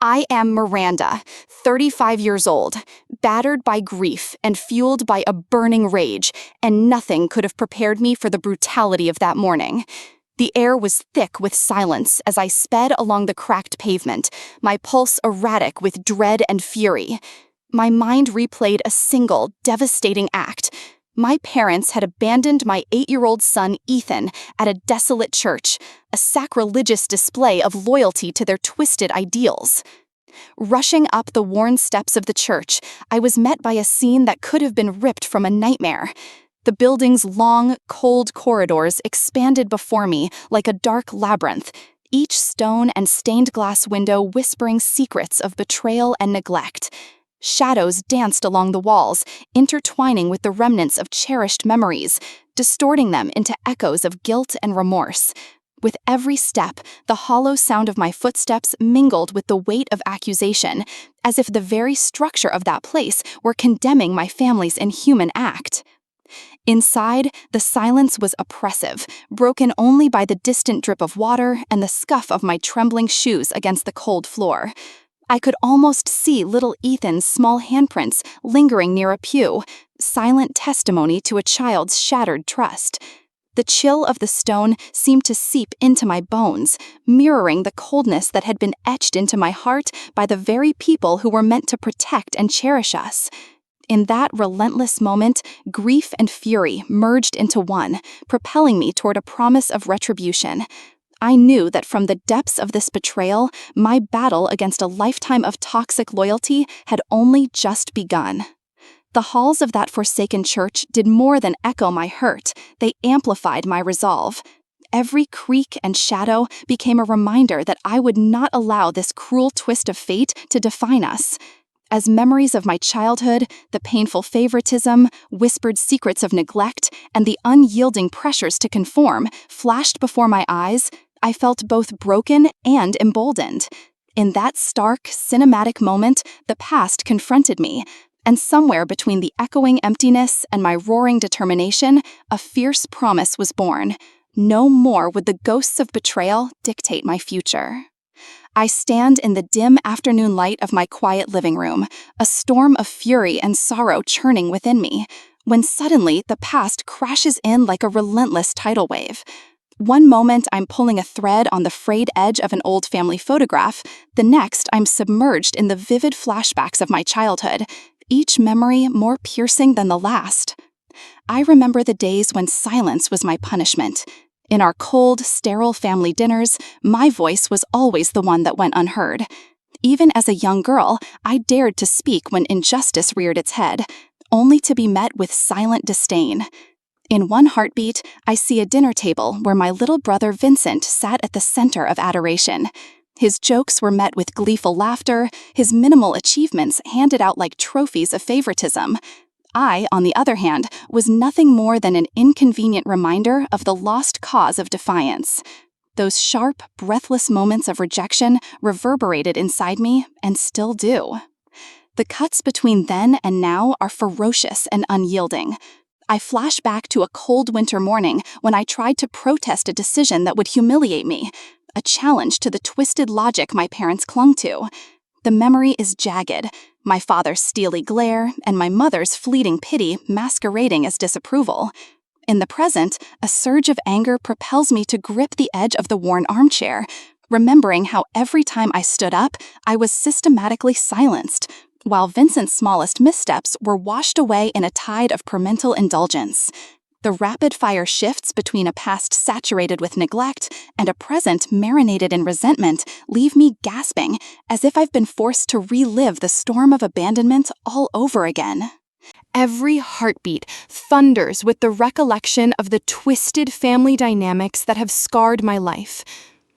I am Miranda, 35 years old, battered by grief and fueled by a burning rage, and nothing could have prepared me for the brutality of that morning. The air was thick with silence as I sped along the cracked pavement, my pulse erratic with dread and fury. My mind replayed a single, devastating act. My parents had abandoned my 8-year-old son, Ethan, at a desolate church, a sacrilegious display of loyalty to their twisted ideals. Rushing up the worn steps of the church, I was met by a scene that could have been ripped from a nightmare. The building's long, cold corridors expanded before me like a dark labyrinth, each stone and stained glass window whispering secrets of betrayal and neglect. Shadows danced along the walls, intertwining with the remnants of cherished memories, distorting them into echoes of guilt and remorse. With every step, the hollow sound of my footsteps mingled with the weight of accusation, as if the very structure of that place were condemning my family's inhuman act. Inside, the silence was oppressive, broken only by the distant drip of water and the scuff of my trembling shoes against the cold floor. I could almost see little Ethan's small handprints lingering near a pew, silent testimony to a child's shattered trust. The chill of the stone seemed to seep into my bones, mirroring the coldness that had been etched into my heart by the very people who were meant to protect and cherish us. In that relentless moment, grief and fury merged into one, propelling me toward a promise of retribution. I knew that from the depths of this betrayal, my battle against a lifetime of toxic loyalty had only just begun. The halls of that forsaken church did more than echo my hurt, they amplified my resolve. Every creak and shadow became a reminder that I would not allow this cruel twist of fate to define us. As memories of my childhood, the painful favoritism, whispered secrets of neglect, and the unyielding pressures to conform flashed before my eyes, I felt both broken and emboldened. In that stark, cinematic moment, the past confronted me, and somewhere between the echoing emptiness and my roaring determination, a fierce promise was born. No more would the ghosts of betrayal dictate my future. I stand in the dim afternoon light of my quiet living room, a storm of fury and sorrow churning within me, when suddenly the past crashes in like a relentless tidal wave. One moment I'm pulling a thread on the frayed edge of an old family photograph, the next I'm submerged in the vivid flashbacks of my childhood, each memory more piercing than the last. I remember the days when silence was my punishment. In our cold, sterile family dinners, my voice was always the one that went unheard. Even as a young girl, I dared to speak when injustice reared its head, only to be met with silent disdain. In one heartbeat, I see a dinner table where my little brother Vincent sat at the center of adoration. His jokes were met with gleeful laughter, his minimal achievements handed out like trophies of favoritism. I, on the other hand, was nothing more than an inconvenient reminder of the lost cause of defiance. Those sharp, breathless moments of rejection reverberated inside me and still do. The cuts between then and now are ferocious and unyielding. I flash back to a cold winter morning when I tried to protest a decision that would humiliate me, a challenge to the twisted logic my parents clung to. The memory is jagged, my father's steely glare and my mother's fleeting pity masquerading as disapproval. In the present, a surge of anger propels me to grip the edge of the worn armchair, remembering how every time I stood up, I was systematically silenced, while Vincent's smallest missteps were washed away in a tide of parental indulgence. The rapid-fire shifts between a past saturated with neglect and a present marinated in resentment leave me gasping, as if I've been forced to relive the storm of abandonment all over again. Every heartbeat thunders with the recollection of the twisted family dynamics that have scarred my life.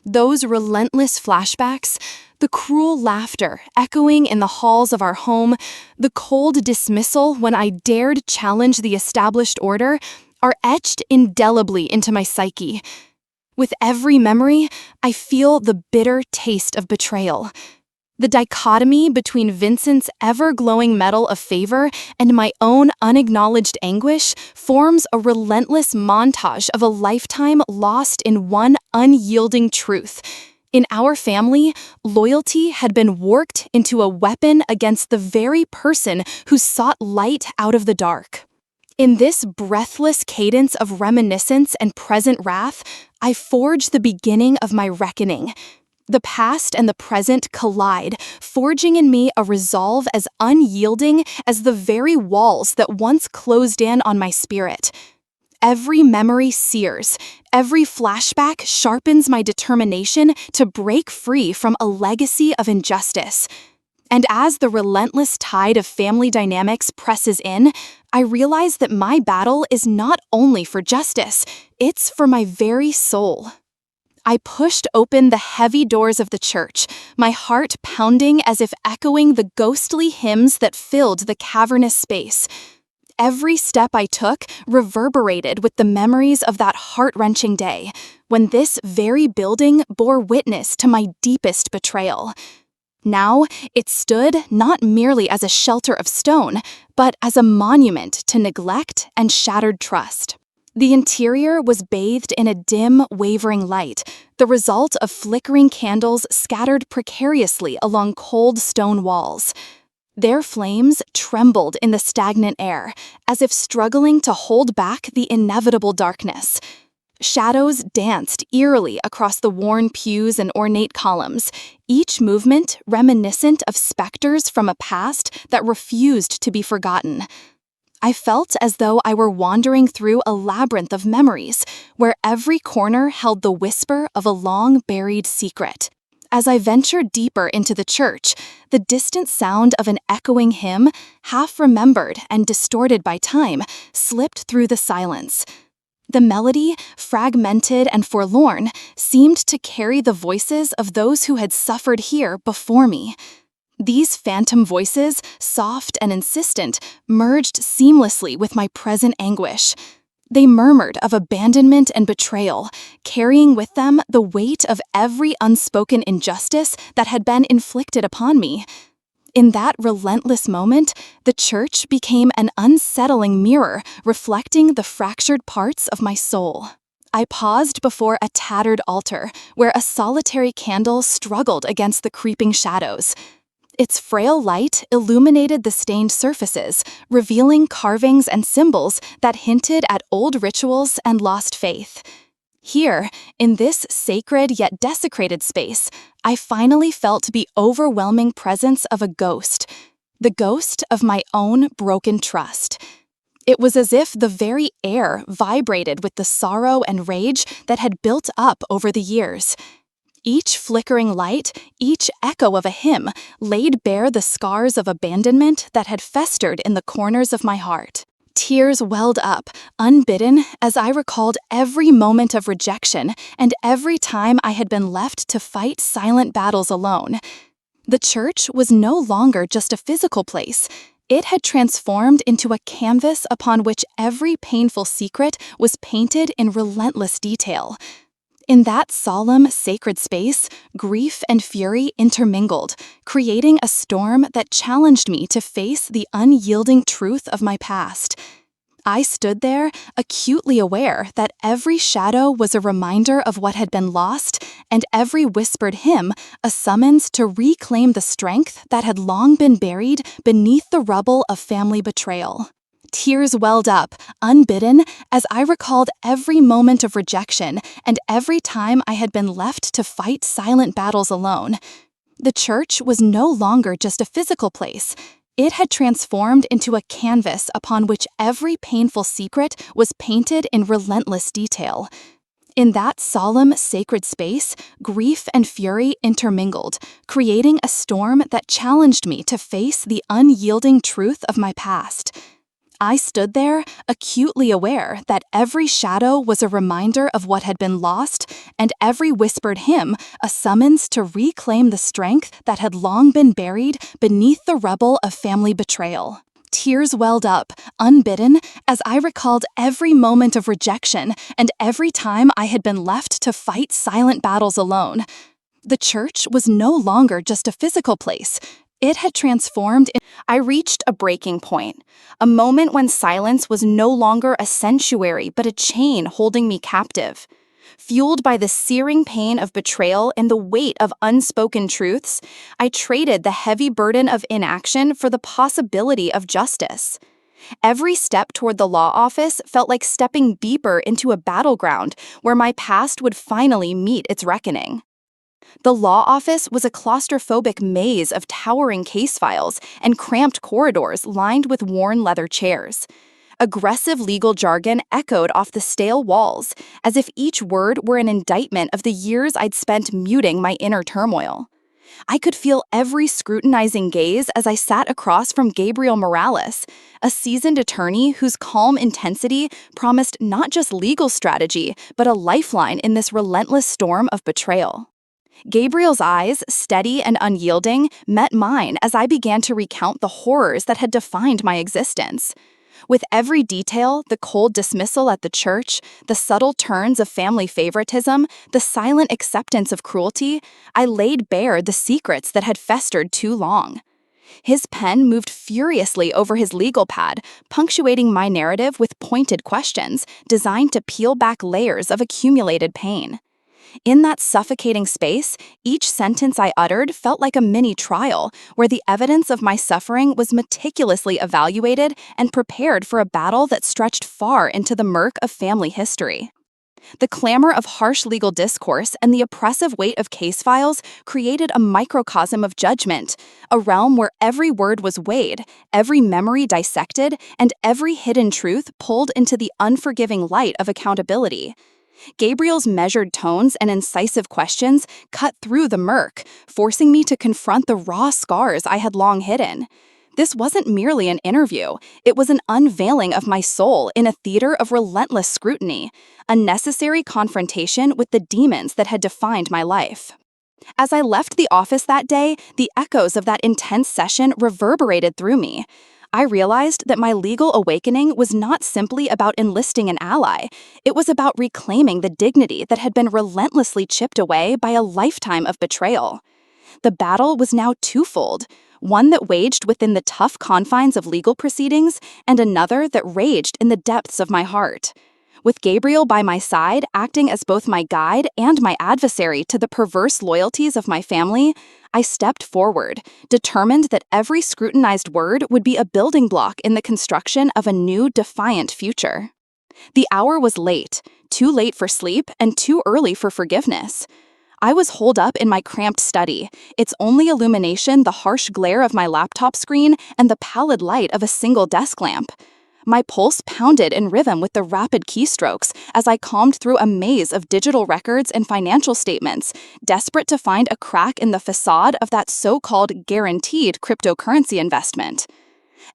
Those relentless flashbacks, the cruel laughter echoing in the halls of our home, the cold dismissal when I dared challenge the established order, are etched indelibly into my psyche. With every memory, I feel the bitter taste of betrayal. The dichotomy between Vincent's ever-glowing medal of favor and my own unacknowledged anguish forms a relentless montage of a lifetime lost in one unyielding truth. In our family, loyalty had been worked into a weapon against the very person who sought light out of the dark. In this breathless cadence of reminiscence and present wrath, I forge the beginning of my reckoning. The past and the present collide, forging in me a resolve as unyielding as the very walls that once closed in on my spirit. Every memory sears, every flashback sharpens my determination to break free from a legacy of injustice. And as the relentless tide of family dynamics presses in, I realize that my battle is not only for justice, it's for my very soul. I pushed open the heavy doors of the church, my heart pounding as if echoing the ghostly hymns that filled the cavernous space. Every step I took reverberated with the memories of that heart-wrenching day, when this very building bore witness to my deepest betrayal. Now, it stood not merely as a shelter of stone, but as a monument to neglect and shattered trust. The interior was bathed in a dim, wavering light, the result of flickering candles scattered precariously along cold stone walls. Their flames trembled in the stagnant air, as if struggling to hold back the inevitable darkness. Shadows danced eerily across the worn pews and ornate columns, each movement reminiscent of specters from a past that refused to be forgotten. I felt as though I were wandering through a labyrinth of memories, where every corner held the whisper of a long-buried secret. As I ventured deeper into the church, the distant sound of an echoing hymn, half-remembered and distorted by time, slipped through the silence. The melody, fragmented and forlorn, seemed to carry the voices of those who had suffered here before me. These phantom voices, soft and insistent, merged seamlessly with my present anguish. They murmured of abandonment and betrayal, carrying with them the weight of every unspoken injustice that had been inflicted upon me. In that relentless moment, the church became an unsettling mirror reflecting the fractured parts of my soul. I paused before a tattered altar, where a solitary candle struggled against the creeping shadows. Its frail light illuminated the stained surfaces, revealing carvings and symbols that hinted at old rituals and lost faith. Here, in this sacred yet desecrated space, I finally felt the overwhelming presence of a ghost, the ghost of my own broken trust. It was as if the very air vibrated with the sorrow and rage that had built up over the years. Each flickering light, each echo of a hymn, laid bare the scars of abandonment that had festered in the corners of my heart. Tears welled up, unbidden, as I recalled every moment of rejection and every time I had been left to fight silent battles alone. The church was no longer just a physical place. It had transformed into a canvas upon which every painful secret was painted in relentless detail. In that solemn, sacred space, grief and fury intermingled, creating a storm that challenged me to face the unyielding truth of my past. I stood there, acutely aware that every shadow was a reminder of what had been lost, and every whispered hymn a summons to reclaim the strength that had long been buried beneath the rubble of family betrayal. Tears welled up, unbidden, as I recalled every moment of rejection and every time I had been left to fight silent battles alone. The church was no longer just a physical place. It had transformed into a canvas upon which every painful secret was painted in relentless detail. In that solemn, sacred space, grief and fury intermingled, creating a storm that challenged me to face the unyielding truth of my past. I stood there, acutely aware that every shadow was a reminder of what had been lost, and every whispered hymn a summons to reclaim the strength that had long been buried beneath the rubble of family betrayal. Tears welled up, unbidden, as I recalled every moment of rejection and every time I had been left to fight silent battles alone. The church was no longer just a physical place. It had transformed. I reached a breaking point, a moment when silence was no longer a sanctuary but a chain holding me captive. Fueled by the searing pain of betrayal and the weight of unspoken truths, I traded the heavy burden of inaction for the possibility of justice. Every step toward the law office felt like stepping deeper into a battleground where my past would finally meet its reckoning. The law office was a claustrophobic maze of towering case files and cramped corridors lined with worn leather chairs. Aggressive legal jargon echoed off the stale walls, as if each word were an indictment of the years I'd spent muting my inner turmoil. I could feel every scrutinizing gaze as I sat across from Gabriel Morales, a seasoned attorney whose calm intensity promised not just legal strategy, but a lifeline in this relentless storm of betrayal. Gabriel's eyes, steady and unyielding, met mine as I began to recount the horrors that had defined my existence. With every detail, the cold dismissal at the church, the subtle turns of family favoritism, the silent acceptance of cruelty, I laid bare the secrets that had festered too long. His pen moved furiously over his legal pad, punctuating my narrative with pointed questions designed to peel back layers of accumulated pain. In that suffocating space, each sentence I uttered felt like a mini trial, where the evidence of my suffering was meticulously evaluated and prepared for a battle that stretched far into the murk of family history. The clamor of harsh legal discourse and the oppressive weight of case files created a microcosm of judgment, a realm where every word was weighed, every memory dissected, and every hidden truth pulled into the unforgiving light of accountability. Gabriel's measured tones and incisive questions cut through the murk, forcing me to confront the raw scars I had long hidden. This wasn't merely an interview, it was an unveiling of my soul in a theater of relentless scrutiny, a necessary confrontation with the demons that had defined my life. As I left the office that day, the echoes of that intense session reverberated through me. I realized that my legal awakening was not simply about enlisting an ally. It was about reclaiming the dignity that had been relentlessly chipped away by a lifetime of betrayal. The battle was now twofold, one that waged within the tough confines of legal proceedings, and another that raged in the depths of my heart. With Gabriel by my side, acting as both my guide and my adversary to the perverse loyalties of my family, I stepped forward, determined that every scrutinized word would be a building block in the construction of a new, defiant future. The hour was late, too late for sleep and too early for forgiveness. I was holed up in my cramped study, its only illumination the harsh glare of my laptop screen and the pallid light of a single desk lamp. My pulse pounded in rhythm with the rapid keystrokes as I combed through a maze of digital records and financial statements, desperate to find a crack in the facade of that so-called guaranteed cryptocurrency investment.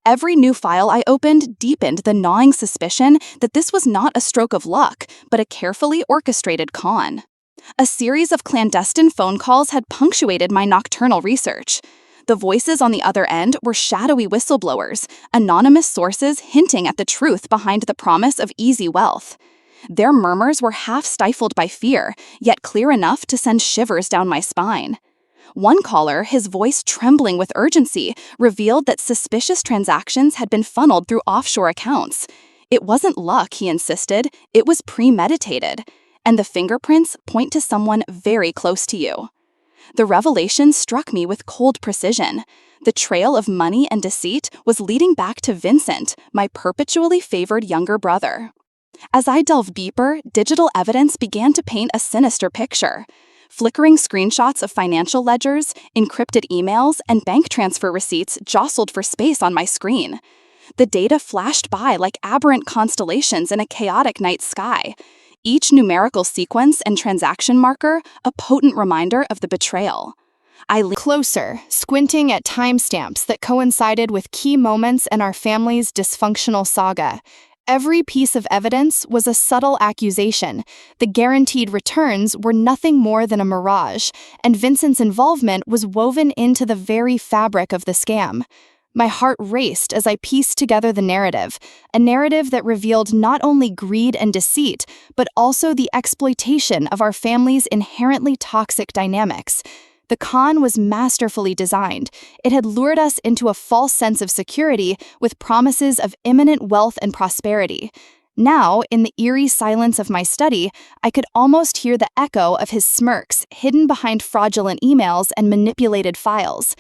Every new file I opened deepened the gnawing suspicion that this was not a stroke of luck, but a carefully orchestrated con. A series of clandestine phone calls had punctuated my nocturnal research. The voices on the other end were shadowy whistleblowers, anonymous sources hinting at the truth behind the promise of easy wealth. Their murmurs were half stifled by fear, yet clear enough to send shivers down my spine. One caller, his voice trembling with urgency, revealed that suspicious transactions had been funneled through offshore accounts. It wasn't luck, he insisted, it was premeditated. And the fingerprints point to someone very close to you. The revelation struck me with cold precision. The trail of money and deceit was leading back to Vincent, my perpetually favored younger brother. As I delved deeper, digital evidence began to paint a sinister picture. Flickering screenshots of financial ledgers, encrypted emails, and bank transfer receipts jostled for space on my screen. The data flashed by like aberrant constellations in a chaotic night sky. Each numerical sequence and transaction marker a potent reminder of the betrayal. I leaned Closer, squinting at timestamps that coincided with key moments in our family's dysfunctional saga. Every piece of evidence was a subtle accusation. The guaranteed returns were nothing more than a mirage, and Vincent's involvement was woven into the very fabric of the scam. My heart raced as I pieced together the narrative, a narrative that revealed not only greed and deceit, but also the exploitation of our family's inherently toxic dynamics. The con was masterfully designed. It had lured us into a false sense of security with promises of imminent wealth and prosperity. Now, in the eerie silence of my study, I could almost hear the echo of his smirks hidden behind fraudulent emails and manipulated files.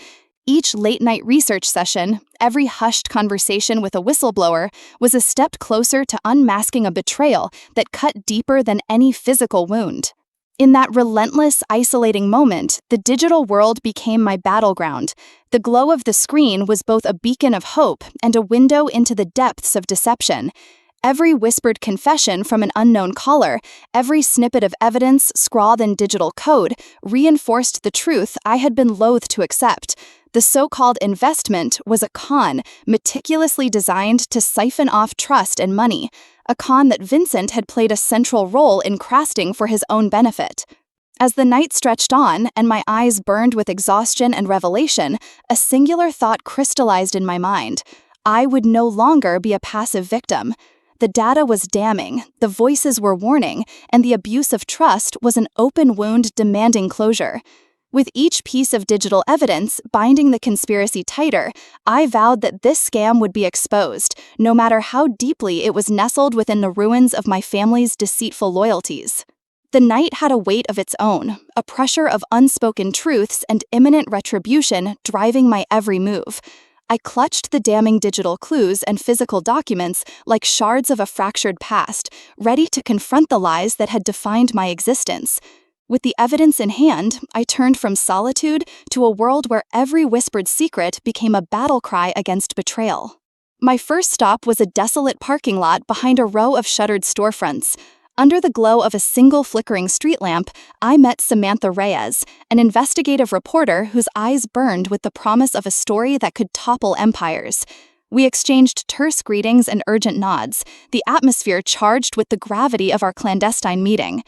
Each late-night research session, every hushed conversation with a whistleblower, was a step closer to unmasking a betrayal that cut deeper than any physical wound. In that relentless, isolating moment, the digital world became my battleground. The glow of the screen was both a beacon of hope and a window into the depths of deception. Every whispered confession from an unknown caller, every snippet of evidence scrawled in digital code, reinforced the truth I had been loath to accept. The so-called investment was a con, meticulously designed to siphon off trust and money, a con that Vincent had played a central role in crafting for his own benefit. As the night stretched on and my eyes burned with exhaustion and revelation, a singular thought crystallized in my mind. I would no longer be a passive victim. The data was damning, the voices were warning, and the abuse of trust was an open wound demanding closure. With each piece of digital evidence binding the conspiracy tighter, I vowed that this scam would be exposed, no matter how deeply it was nestled within the ruins of my family's deceitful loyalties. The night had a weight of its own, a pressure of unspoken truths and imminent retribution driving my every move. I clutched the damning digital clues and physical documents like shards of a fractured past, ready to confront the lies that had defined my existence. With the evidence in hand, I turned from solitude to a world where every whispered secret became a battle cry against betrayal. My first stop was a desolate parking lot behind a row of shuttered storefronts. Under the glow of a single flickering street lamp, I met Samantha Reyes, an investigative reporter whose eyes burned with the promise of a story that could topple empires. We exchanged terse greetings and urgent nods, the atmosphere charged with the gravity of our clandestine meeting.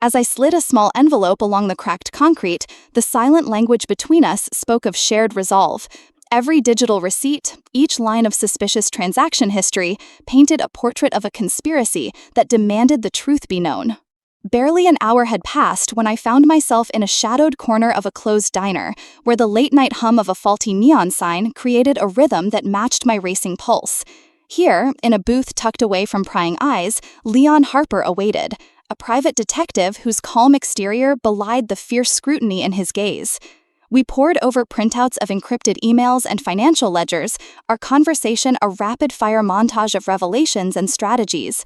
As I slid a small envelope along the cracked concrete, the silent language between us spoke of shared resolve. Every digital receipt, each line of suspicious transaction history, painted a portrait of a conspiracy that demanded the truth be known. Barely an hour had passed when I found myself in a shadowed corner of a closed diner, where the late-night hum of a faulty neon sign created a rhythm that matched my racing pulse. Here, in a booth tucked away from prying eyes, Leon Harper awaited, a private detective whose calm exterior belied the fierce scrutiny in his gaze. We pored over printouts of encrypted emails and financial ledgers, our conversation a rapid-fire montage of revelations and strategies.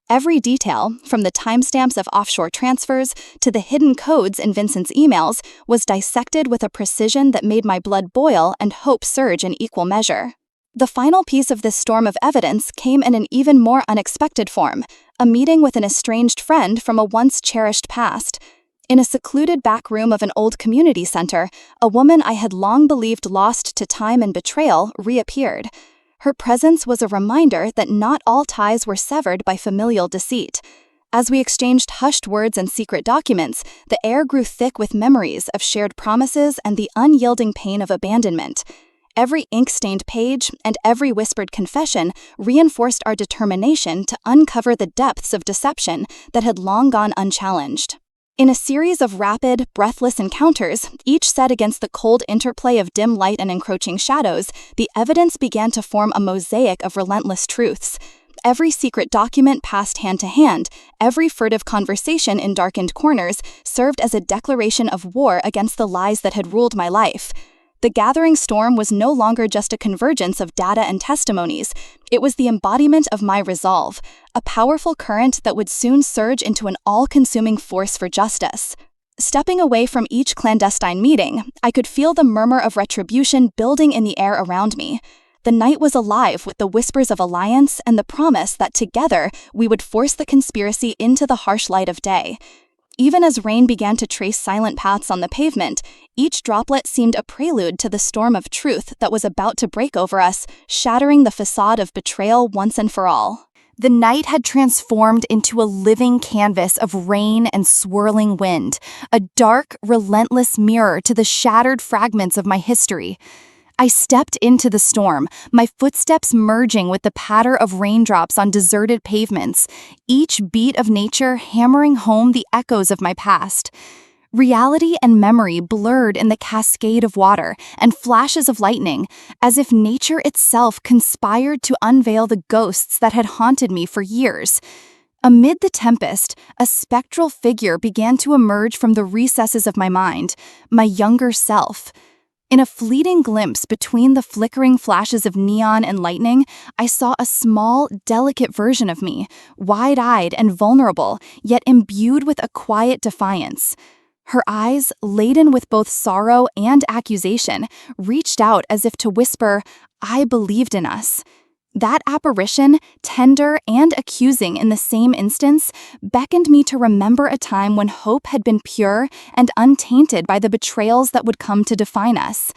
Every detail, from the timestamps of offshore transfers to the hidden codes in Vincent's emails, was dissected with a precision that made my blood boil and hope surge in equal measure. The final piece of this storm of evidence came in an even more unexpected form, a meeting with an estranged friend from a once-cherished past. In a secluded back room of an old community center, a woman I had long believed lost to time and betrayal reappeared. Her presence was a reminder that not all ties were severed by familial deceit. As we exchanged hushed words and secret documents, the air grew thick with memories of shared promises and the unyielding pain of abandonment. Every ink-stained page and every whispered confession reinforced our determination to uncover the depths of deception that had long gone unchallenged. In a series of rapid, breathless encounters, each set against the cold interplay of dim light and encroaching shadows, the evidence began to form a mosaic of relentless truths. Every secret document passed hand to hand, every furtive conversation in darkened corners served as a declaration of war against the lies that had ruled my life. The gathering storm was no longer just a convergence of data and testimonies. It was the embodiment of my resolve, a powerful current that would soon surge into an all-consuming force for justice. Stepping away from each clandestine meeting, I could feel the murmur of retribution building in the air around me. The night was alive with the whispers of alliance and the promise that together we would force the conspiracy into the harsh light of day. Even as rain began to trace silent paths on the pavement, each droplet seemed a prelude to the storm of truth that was about to break over us, shattering the facade of betrayal once and for all. The night had transformed into a living canvas of rain and swirling wind, a dark, relentless mirror to the shattered fragments of my history. I stepped into the storm, my footsteps merging with the patter of raindrops on deserted pavements, each beat of nature hammering home the echoes of my past. Reality and memory blurred in the cascade of water and flashes of lightning, as if nature itself conspired to unveil the ghosts that had haunted me for years. Amid the tempest, a spectral figure began to emerge from the recesses of my mind, my younger self. In a fleeting glimpse between the flickering flashes of neon and lightning, I saw a small, delicate version of me, wide-eyed and vulnerable, yet imbued with a quiet defiance. Her eyes, laden with both sorrow and accusation, reached out as if to whisper, "I believed in us." That apparition, tender and accusing in the same instance, beckoned me to remember a time when hope had been pure and untainted by the betrayals that would come to define us.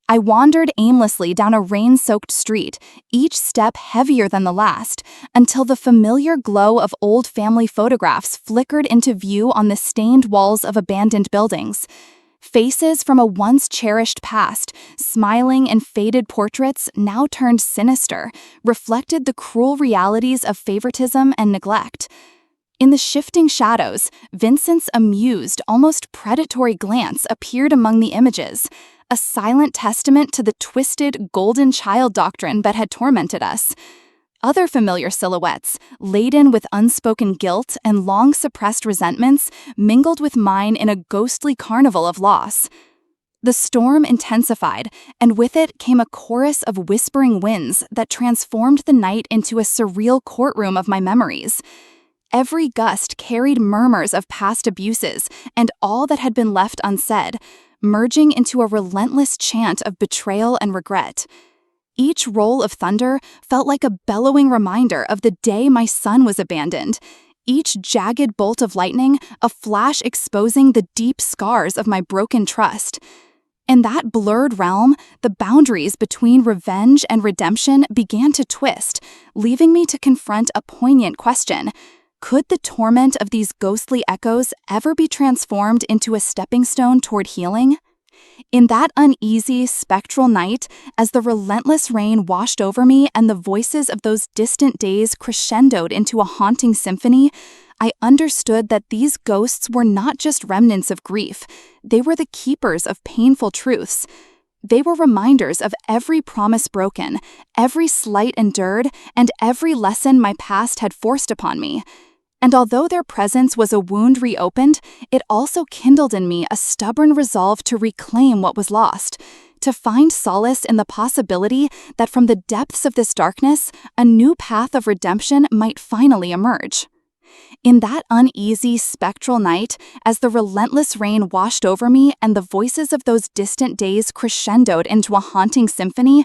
I wandered aimlessly down a rain-soaked street, each step heavier than the last, until the familiar glow of old family photographs flickered into view on the stained walls of abandoned buildings. Faces from a once-cherished past, smiling in faded portraits now turned sinister, reflected the cruel realities of favoritism and neglect. In the shifting shadows, Vincent's amused, almost predatory glance appeared among the images, a silent testament to the twisted, golden child doctrine that had tormented us. Other familiar silhouettes, laden with unspoken guilt and long-suppressed resentments, mingled with mine in a ghostly carnival of loss. The storm intensified, and with it came a chorus of whispering winds that transformed the night into a surreal courtroom of my memories. Every gust carried murmurs of past abuses and all that had been left unsaid, merging into a relentless chant of betrayal and regret. Each roll of thunder felt like a bellowing reminder of the day my son was abandoned. Each jagged bolt of lightning, a flash exposing the deep scars of my broken trust. In that blurred realm, the boundaries between revenge and redemption began to twist, leaving me to confront a poignant question. Could the torment of these ghostly echoes ever be transformed into a stepping stone toward healing? In that uneasy, spectral night, as the relentless rain washed over me and the voices of those distant days crescendoed into a haunting symphony, I understood that these ghosts were not just remnants of grief. They were the keepers of painful truths. They were reminders of every promise broken, every slight endured, and every lesson my past had forced upon me. And although their presence was a wound reopened, it also kindled in me a stubborn resolve to reclaim what was lost, to find solace in the possibility that from the depths of this darkness, a new path of redemption might finally emerge. In that uneasy, spectral night, as the relentless rain washed over me and the voices of those distant days crescendoed into a haunting symphony,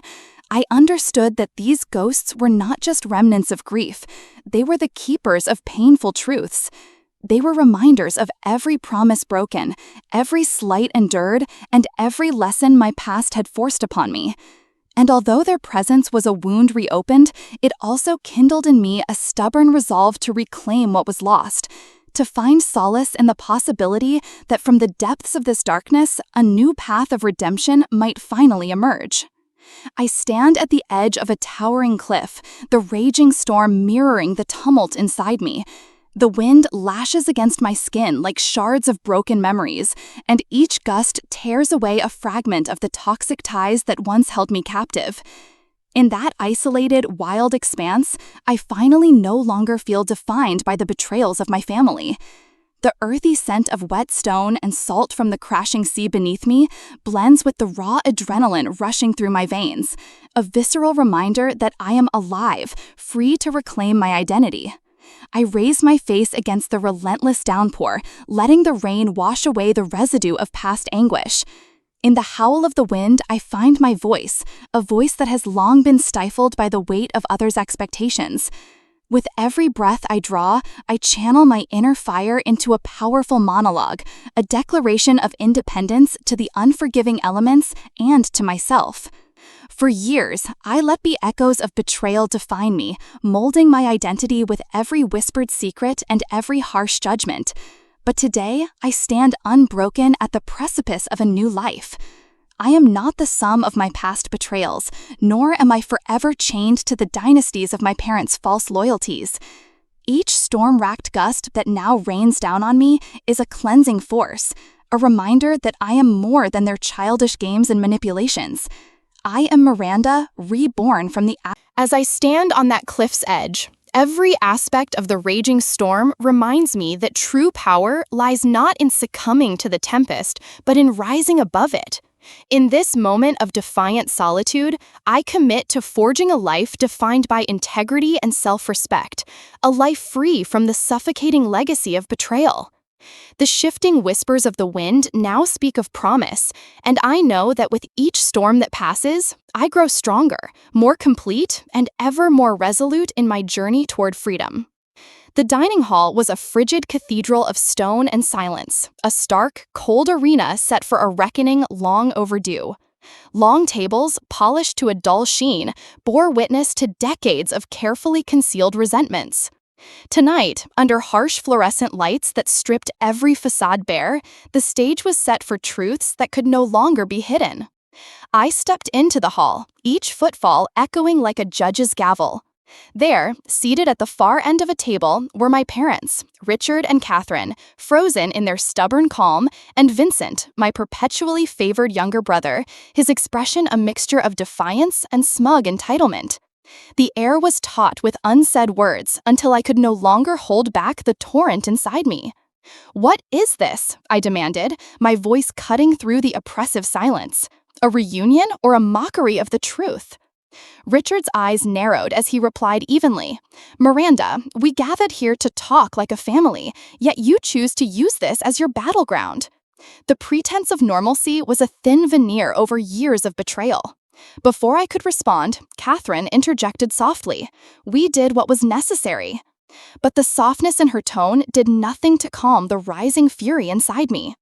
I understood that these ghosts were not just remnants of grief. They were the keepers of painful truths. They were reminders of every promise broken, every slight endured, and every lesson my past had forced upon me. And although their presence was a wound reopened, it also kindled in me a stubborn resolve to reclaim what was lost, to find solace in the possibility that from the depths of this darkness, a new path of redemption might finally emerge. I stand at the edge of a towering cliff, the raging storm mirroring the tumult inside me. The wind lashes against my skin like shards of broken memories, and each gust tears away a fragment of the toxic ties that once held me captive. In that isolated, wild expanse, I finally no longer feel defined by the betrayals of my family. The earthy scent of wet stone and salt from the crashing sea beneath me blends with the raw adrenaline rushing through my veins, a visceral reminder that I am alive, free to reclaim my identity. I raise my face against the relentless downpour, letting the rain wash away the residue of past anguish. In the howl of the wind, I find my voice, a voice that has long been stifled by the weight of others' expectations. With every breath I draw, I channel my inner fire into a powerful monologue, a declaration of independence to the unforgiving elements and to myself. For years, I let the echoes of betrayal define me, molding my identity with every whispered secret and every harsh judgment. But today, I stand unbroken at the precipice of a new life. I am not the sum of my past betrayals, nor am I forever chained to the dynasties of my parents' false loyalties. Each storm-racked gust that now rains down on me is a cleansing force, a reminder that I am more than their childish games and manipulations. I am Miranda, reborn from the... As I stand on that cliff's edge, every aspect of the raging storm reminds me that true power lies not in succumbing to the tempest, but in rising above it. In this moment of defiant solitude, I commit to forging a life defined by integrity and self-respect, a life free from the suffocating legacy of betrayal. The shifting whispers of the wind now speak of promise, and I know that with each storm that passes, I grow stronger, more complete, and ever more resolute in my journey toward freedom. The dining hall was a frigid cathedral of stone and silence, a stark, cold arena set for a reckoning long overdue. Long tables, polished to a dull sheen, bore witness to decades of carefully concealed resentments. Tonight, under harsh fluorescent lights that stripped every facade bare, the stage was set for truths that could no longer be hidden. I stepped into the hall, each footfall echoing like a judge's gavel. There, seated at the far end of a table, were my parents, Richard and Catherine, frozen in their stubborn calm, and Vincent, my perpetually favored younger brother, his expression a mixture of defiance and smug entitlement. The air was taut with unsaid words until I could no longer hold back the torrent inside me. "What is this?" I demanded, my voice cutting through the oppressive silence. A reunion or a mockery of the truth? Richard's eyes narrowed as he replied evenly, "Miranda, we gathered here to talk like a family, yet you choose to use this as your battleground." The pretense of normalcy was a thin veneer over years of betrayal. Before I could respond, Catherine interjected softly, "We did what was necessary." But the softness in her tone did nothing to calm the rising fury inside me.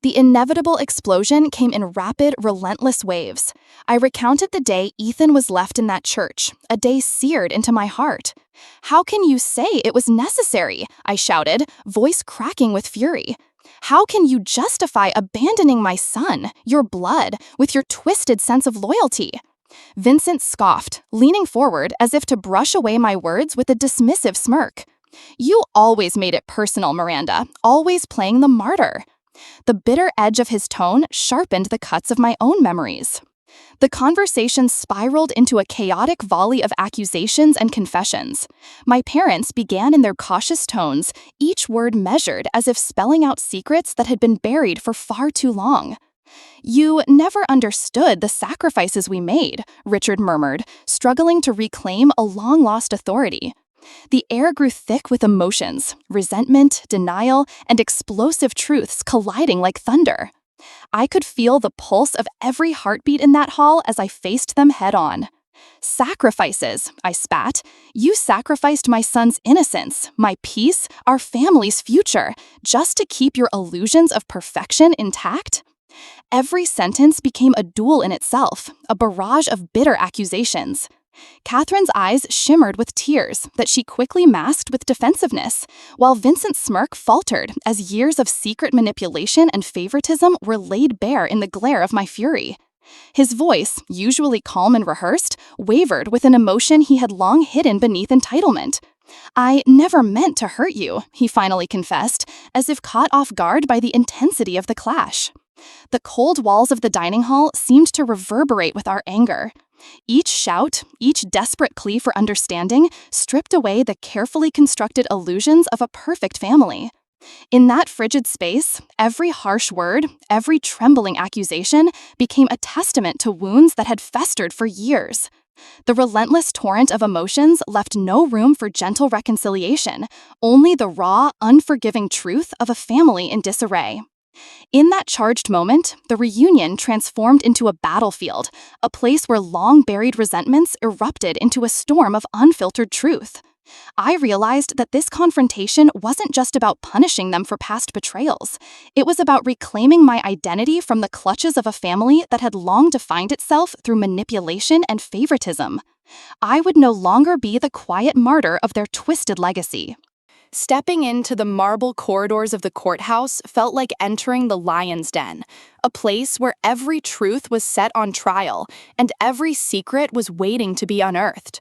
The inevitable explosion came in rapid, relentless waves. I recounted the day Ethan was left in that church, a day seared into my heart. "How can you say it was necessary?" I shouted, voice cracking with fury. "How can you justify abandoning my son, your blood, with your twisted sense of loyalty?" Vincent scoffed, leaning forward as if to brush away my words with a dismissive smirk. "You always made it personal, Miranda, always playing the martyr." The bitter edge of his tone sharpened the cuts of my own memories. The conversation spiraled into a chaotic volley of accusations and confessions. My parents began in their cautious tones, each word measured as if spelling out secrets that had been buried for far too long. "You never understood the sacrifices we made," Richard murmured, struggling to reclaim a long-lost authority. The air grew thick with emotions, resentment, denial, and explosive truths colliding like thunder. I could feel the pulse of every heartbeat in that hall as I faced them head-on. "Sacrifices," I spat. "You sacrificed my son's innocence, my peace, our family's future, just to keep your illusions of perfection intact?" Every sentence became a duel in itself, a barrage of bitter accusations. Catherine's eyes shimmered with tears that she quickly masked with defensiveness, while Vincent's smirk faltered as years of secret manipulation and favoritism were laid bare in the glare of my fury. His voice, usually calm and rehearsed, wavered with an emotion he had long hidden beneath entitlement. "I never meant to hurt you," he finally confessed, as if caught off guard by the intensity of the clash. The cold walls of the dining hall seemed to reverberate with our anger. Each shout, each desperate plea for understanding, stripped away the carefully constructed illusions of a perfect family. In that frigid space, every harsh word, every trembling accusation became a testament to wounds that had festered for years. The relentless torrent of emotions left no room for gentle reconciliation, only the raw, unforgiving truth of a family in disarray. In that charged moment, the reunion transformed into a battlefield, a place where long-buried resentments erupted into a storm of unfiltered truth. I realized that this confrontation wasn't just about punishing them for past betrayals. It was about reclaiming my identity from the clutches of a family that had long defined itself through manipulation and favoritism. I would no longer be the quiet martyr of their twisted legacy. Stepping into the marble corridors of the courthouse felt like entering the lion's den, a place where every truth was set on trial and every secret was waiting to be unearthed.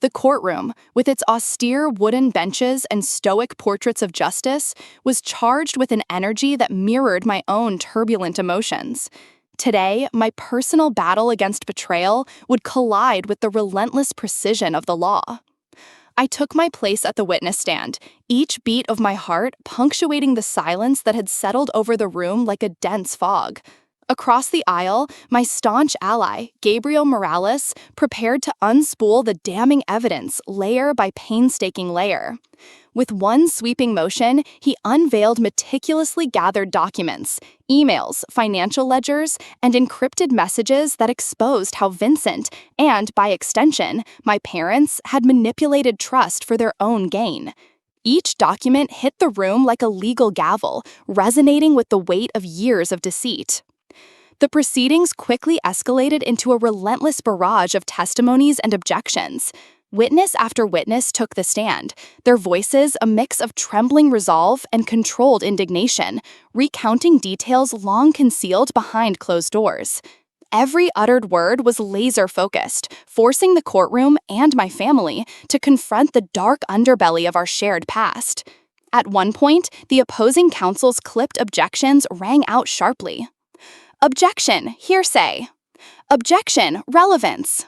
The courtroom, with its austere wooden benches and stoic portraits of justice, was charged with an energy that mirrored my own turbulent emotions. Today, my personal battle against betrayal would collide with the relentless precision of the law. I took my place at the witness stand, each beat of my heart punctuating the silence that had settled over the room like a dense fog. Across the aisle, my staunch ally, Gabriel Morales, prepared to unspool the damning evidence layer by painstaking layer. With one sweeping motion, he unveiled meticulously gathered documents, emails, financial ledgers, and encrypted messages that exposed how Vincent, and by extension, my parents, had manipulated trust for their own gain. Each document hit the room like a legal gavel, resonating with the weight of years of deceit. The proceedings quickly escalated into a relentless barrage of testimonies and objections. Witness after witness took the stand, their voices a mix of trembling resolve and controlled indignation, recounting details long concealed behind closed doors. Every uttered word was laser-focused, forcing the courtroom and my family to confront the dark underbelly of our shared past. At one point, the opposing counsel's clipped objections rang out sharply. Objection, hearsay. Objection, relevance.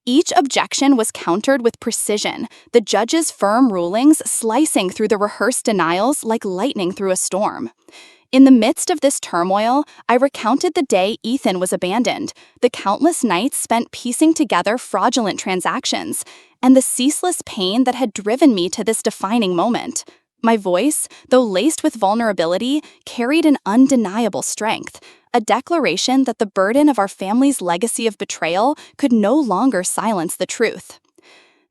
Each objection was countered with precision, the judge's firm rulings slicing through the rehearsed denials like lightning through a storm. In the midst of this turmoil, I recounted the day Ethan was abandoned, the countless nights spent piecing together fraudulent transactions, and the ceaseless pain that had driven me to this defining moment. My voice, though laced with vulnerability, carried an undeniable strength, a declaration that the burden of our family's legacy of betrayal could no longer silence the truth.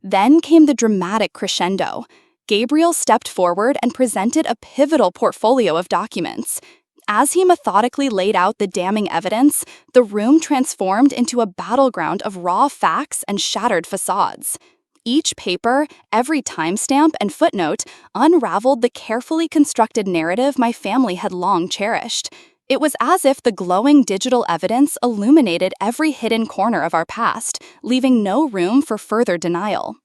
Then came the dramatic crescendo. Gabriel stepped forward and presented a pivotal portfolio of documents. As he methodically laid out the damning evidence, the room transformed into a battleground of raw facts and shattered facades. Each paper, every timestamp and footnote unraveled the carefully constructed narrative my family had long cherished. It was as if the glowing digital evidence illuminated every hidden corner of our past, leaving no room for further denial.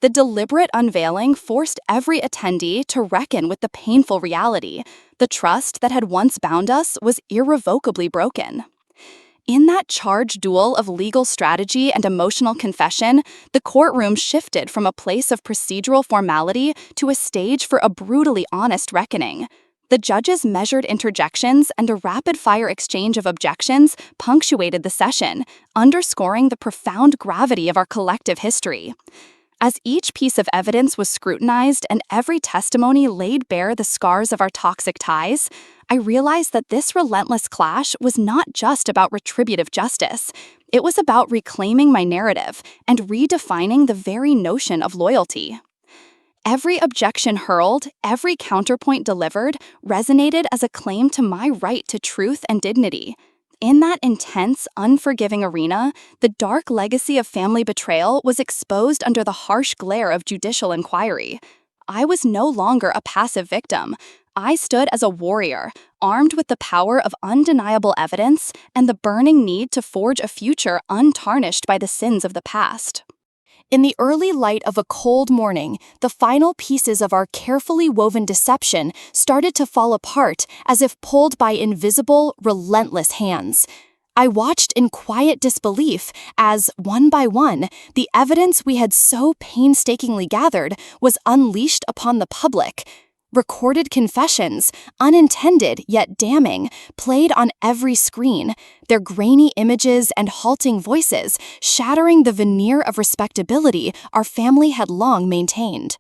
The deliberate unveiling forced every attendee to reckon with the painful reality. The trust that had once bound us was irrevocably broken. In that charged duel of legal strategy and emotional confession, the courtroom shifted from a place of procedural formality to a stage for a brutally honest reckoning. The judge's measured interjections and a rapid-fire exchange of objections punctuated the session, underscoring the profound gravity of our collective history. As each piece of evidence was scrutinized and every testimony laid bare the scars of our toxic ties, I realized that this relentless clash was not just about retributive justice. It was about reclaiming my narrative and redefining the very notion of loyalty. Every objection hurled, every counterpoint delivered, resonated as a claim to my right to truth and dignity. In that intense, unforgiving arena, the dark legacy of family betrayal was exposed under the harsh glare of judicial inquiry. I was no longer a passive victim. I stood as a warrior, armed with the power of undeniable evidence and the burning need to forge a future untarnished by the sins of the past. In the early light of a cold morning, the final pieces of our carefully woven deception started to fall apart as if pulled by invisible, relentless hands. I watched in quiet disbelief as, one by one, the evidence we had so painstakingly gathered was unleashed upon the public. Recorded confessions, unintended yet damning, played on every screen, their grainy images and halting voices shattering the veneer of respectability our family had long maintained.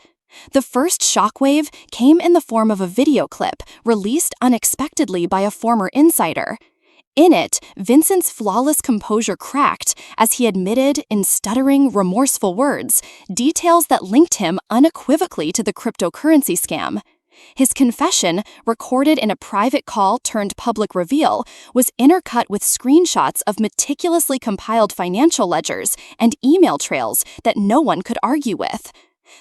The first shockwave came in the form of a video clip released unexpectedly by a former insider. In it, Vincent's flawless composure cracked as he admitted in stuttering, remorseful words details that linked him unequivocally to the cryptocurrency scam. His confession, recorded in a private call turned public reveal, was intercut with screenshots of meticulously compiled financial ledgers and email trails that no one could argue with.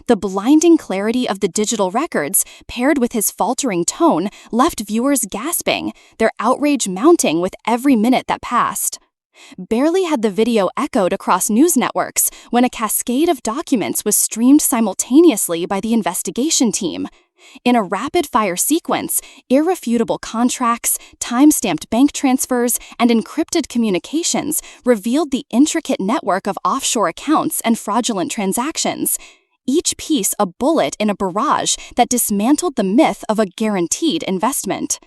The blinding clarity of the digital records, paired with his faltering tone, left viewers gasping, their outrage mounting with every minute that passed. Barely had the video echoed across news networks when a cascade of documents was streamed simultaneously by the investigation team. In a rapid-fire sequence, irrefutable contracts, time-stamped bank transfers, and encrypted communications revealed the intricate network of offshore accounts and fraudulent transactions, each piece a bullet in a barrage that dismantled the myth of a guaranteed investment.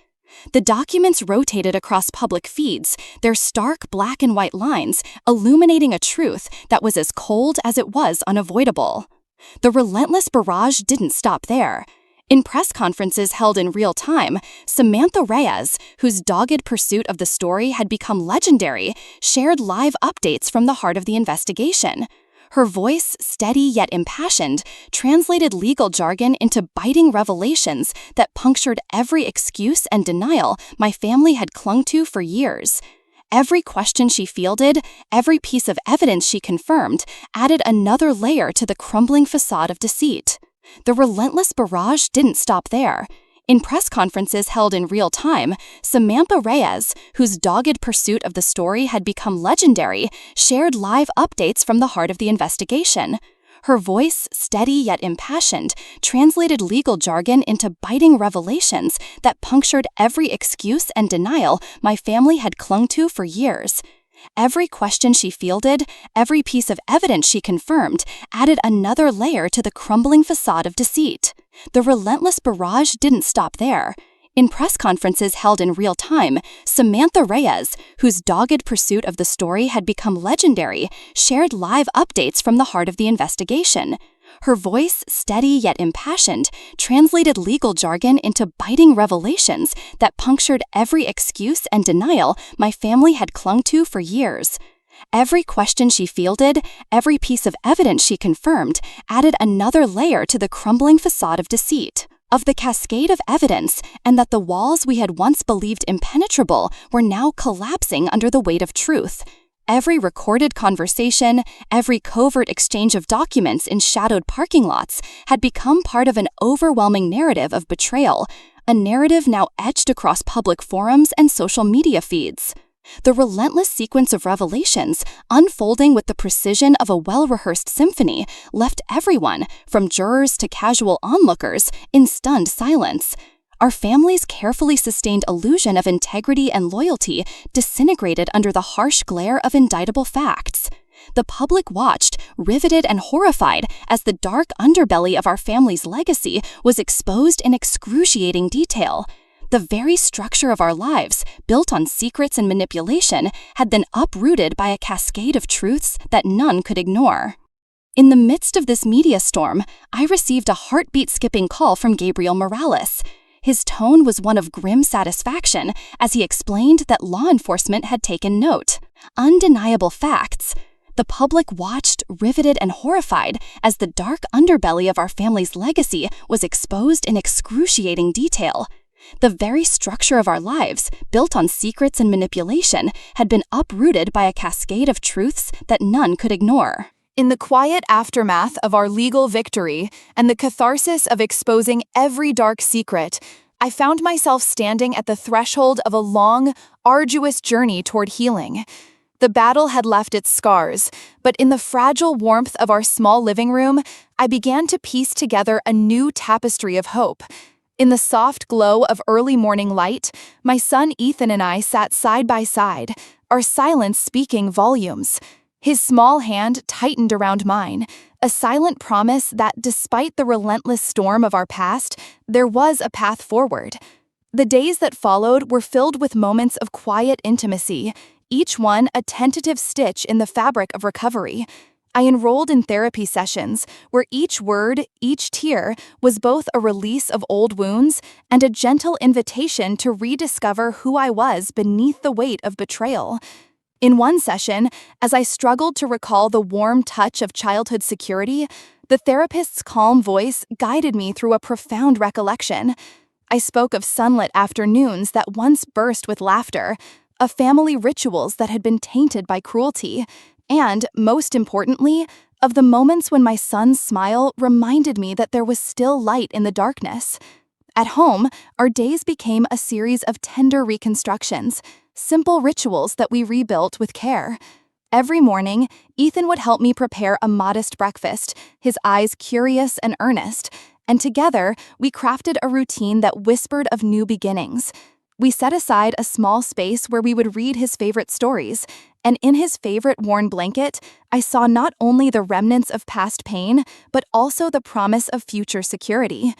The documents rotated across public feeds, their stark black and white lines illuminating a truth that was as cold as it was unavoidable. The relentless barrage didn't stop there. In press conferences held in real time, Samantha Reyes, whose dogged pursuit of the story had become legendary, shared live updates from the heart of the investigation. Her voice, steady yet impassioned, translated legal jargon into biting revelations that punctured every excuse and denial my family had clung to for years. Every question she fielded, every piece of evidence she confirmed, added another layer to the crumbling facade of deceit. The relentless barrage didn't stop there. In press conferences held in real time, Samantha Reyes, whose dogged pursuit of the story had become legendary, shared live updates from the heart of the investigation. Her voice, steady yet impassioned, translated legal jargon into biting revelations that punctured every excuse and denial my family had clung to for years. Every question she fielded, every piece of evidence she confirmed, added another layer to the crumbling facade of deceit. The relentless barrage didn't stop there. In press conferences held in real time, Samantha Reyes, whose dogged pursuit of the story had become legendary, shared live updates from the heart of the investigation. Her voice, steady yet impassioned, translated legal jargon into biting revelations that punctured every excuse and denial my family had clung to for years. Every question she fielded, every piece of evidence she confirmed, added another layer to the crumbling facade of deceit, of the cascade of evidence, and that the walls we had once believed impenetrable were now collapsing under the weight of truth. Every recorded conversation, every covert exchange of documents in shadowed parking lots had become part of an overwhelming narrative of betrayal, a narrative now etched across public forums and social media feeds. The relentless sequence of revelations, unfolding with the precision of a well-rehearsed symphony, left everyone, from jurors to casual onlookers, in stunned silence. Our family's carefully sustained illusion of integrity and loyalty disintegrated under the harsh glare of indictable facts. The public watched, riveted and horrified, as the dark underbelly of our family's legacy was exposed in excruciating detail. The very structure of our lives, built on secrets and manipulation, had been uprooted by a cascade of truths that none could ignore. In the midst of this media storm, I received a heartbeat-skipping call from Gabriel Morales. His tone was one of grim satisfaction as he explained that law enforcement had taken note. Undeniable facts. The public watched, riveted and horrified, as the dark underbelly of our family's legacy was exposed in excruciating detail. The very structure of our lives, built on secrets and manipulation, had been uprooted by a cascade of truths that none could ignore. In the quiet aftermath of our legal victory and the catharsis of exposing every dark secret, I found myself standing at the threshold of a long, arduous journey toward healing. The battle had left its scars, but in the fragile warmth of our small living room, I began to piece together a new tapestry of hope. In the soft glow of early morning light, my son Ethan and I sat side by side, our silence speaking volumes. His small hand tightened around mine, a silent promise that despite the relentless storm of our past, there was a path forward. The days that followed were filled with moments of quiet intimacy, each one a tentative stitch in the fabric of recovery. I enrolled in therapy sessions where each word, each tear, was both a release of old wounds and a gentle invitation to rediscover who I was beneath the weight of betrayal. In one session, as I struggled to recall the warm touch of childhood security, the therapist's calm voice guided me through a profound recollection. I spoke of sunlit afternoons that once burst with laughter, of family rituals that had been tainted by cruelty, and, most importantly, of the moments when my son's smile reminded me that there was still light in the darkness. At home, our days became a series of tender reconstructions, simple rituals that we rebuilt with care. Every morning, Ethan would help me prepare a modest breakfast, his eyes curious and earnest, and together we crafted a routine that whispered of new beginnings. We set aside a small space where we would read his favorite stories, and in his favorite worn blanket, I saw not only the remnants of past pain, but also the promise of future security.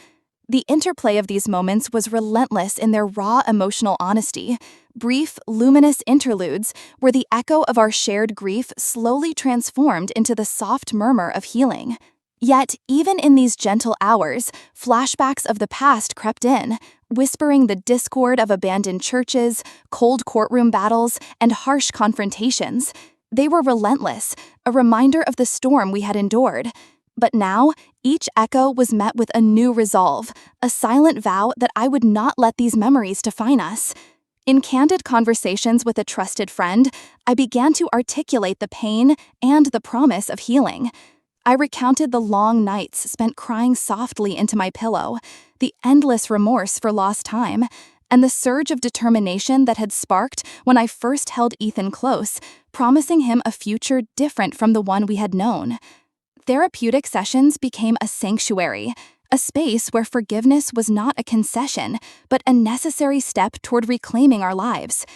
The interplay of these moments was relentless in their raw emotional honesty. Brief, luminous interludes where the echo of our shared grief slowly transformed into the soft murmur of healing. Yet, even in these gentle hours, flashbacks of the past crept in, whispering the discord of abandoned churches, cold courtroom battles, and harsh confrontations. They were relentless, a reminder of the storm we had endured. But now, each echo was met with a new resolve, a silent vow that I would not let these memories define us. In candid conversations with a trusted friend, I began to articulate the pain and the promise of healing. I recounted the long nights spent crying softly into my pillow, the endless remorse for lost time, and the surge of determination that had sparked when I first held Ethan close, promising him a future different from the one we had known. Therapeutic sessions became a sanctuary, a space where forgiveness was not a concession, but a necessary step toward reclaiming our lives.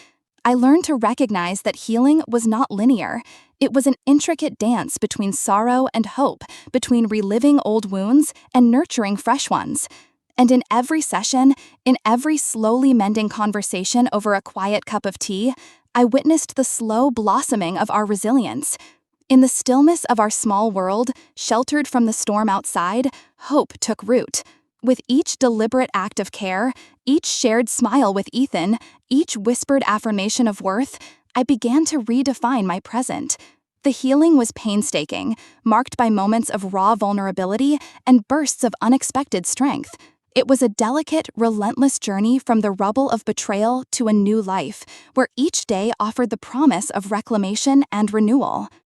I learned to recognize that healing was not linear. It was an intricate dance between sorrow and hope, between reliving old wounds and nurturing fresh ones. And in every session, in every slowly mending conversation over a quiet cup of tea, I witnessed the slow blossoming of our resilience. In the stillness of our small world, sheltered from the storm outside, hope took root. With each deliberate act of care, each shared smile with Ethan, each whispered affirmation of worth, I began to redefine my present. The healing was painstaking, marked by moments of raw vulnerability and bursts of unexpected strength. It was a delicate, relentless journey from the rubble of betrayal to a new life, where each day offered the promise of reclamation and renewal.